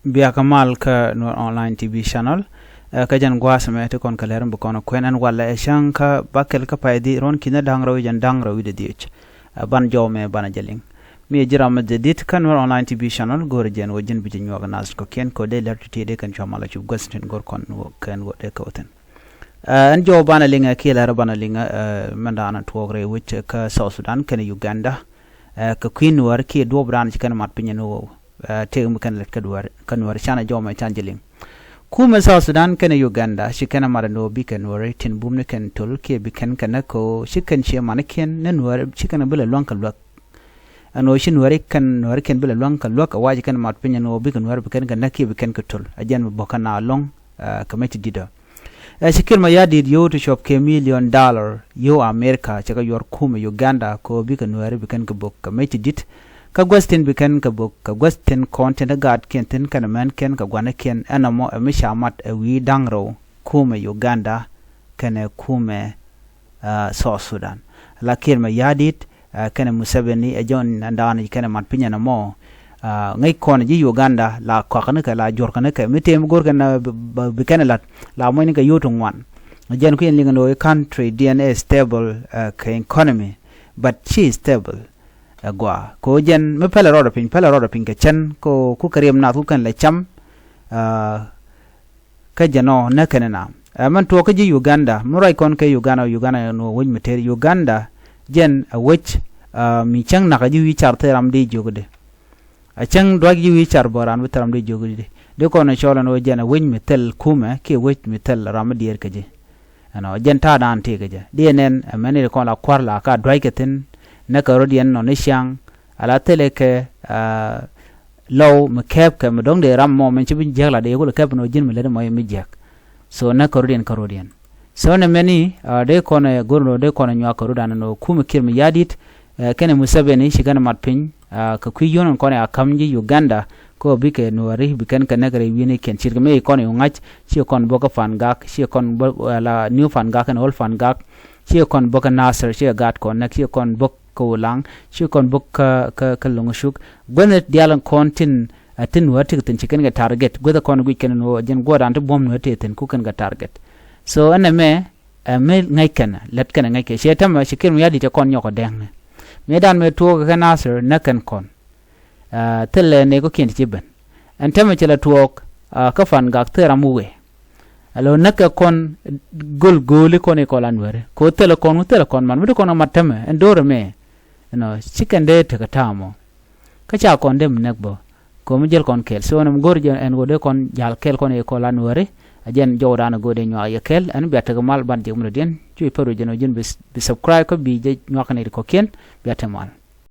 biya kamal ka no online TV channel ka jan gwas me te kon kalerum bu kono kwenan wala e shanka bakel ka paydi ron kina dangrawi jan dangrawi de dich ban jome bana jaling mi jiram jadid kan no online TV channel gor jen wajin bi nyu organize ko ken ko de lerti de kan chamala chu gwasten gor kon kan wo de ko ten an jo bana linga kila bana linga mandana togre which ka South Sudan kan Uganda ka queen war ki do bran kan mat pinyano te kan let ka duar kan war chana joma chanjeling kuma South Sudan kan Uganda shikana marano bi kan war tin bumne kan tul ke bi kan ko shikan che manaken nan war shikana bula lonkal lok ano shin war kan bula lonkal lok waji kan mat pinyano bi kan war bi kan ke bi kan tul ajan bokana long committee dida shikir ma yadi yo to shop ke $1 million yo America chaka yor kuma Uganda ko bi kan war bi kan ka bok committee dit ka gwastin bikan ka bok ka gwastin content gad kenten kana man ken ka gwana ken anamo mishamat wi dangro kuma Uganda kana kuma South Sudan lakin ma yadit kana Museveni ajon andani kana mat pinya na mo ngai kon ji Uganda la ko kana ka la jor kana ka mitem gor kana bikan la mo ni ka yoto ŋuan ajen ku en linga no country DNA stable ka economy but she is stable agwa ko jen me pala roda pin ke chen ko ku kariem na ku kan le cham ka jano na kanana man to ka ji Uganda murai kon ke Uganda no won meter Uganda jen a wech mi chang na ka ji wi char te ram di jogde a chang do ji wi char boran wi taram di jogde de ko na chola no jen a won metel kuma ke wech metel ram di er ke je ano jen ta dan te ke je denen amane ko la kwar la ka dwai ke tin na karodian no nishang ala tele ke low mekep ke medong de ram mo men chibin jagla de yugul kep no jin mele mo yemi jak so na karodian so na meni de kono gorno de kono nya karodan no kum kirmi yadit kene Museveni shigana matpin ka kuyon kono akamji Uganda ko bike no ri biken kan nagare wini ken chirga me kono ngach chi kon boka fan gak chi kon la new fan gak and old fan gak chi kon boka nasser chi gat kon nak chi kon bok ko lang shi kon bok ka longshuk gwenet dialan kontin tin wati tin chicken ga target gweda kon weekend no jen godan to bom no tin ku kan ga target so ana me ngai kana let kana ngai ke shetam shikin yadi te kon nyoko deng me dan me to ga nasir nakan kon tele ne ko kin tiben antama chela tuok ka fan ga teramuwe alo naka kon gol ko ne ko lanwere ko tele kon man me ko na matame endore me no chicken de te katamo kacha kon dem nekbo ko mujel kon kel so nam gorje en gode kon jal kel kon e ko lanwere ajen jowdana gode nyaa ye kel an biata mal ban je mun den ci paru jeno jin bi subscribe ko bi je nyakane ko ken biata mal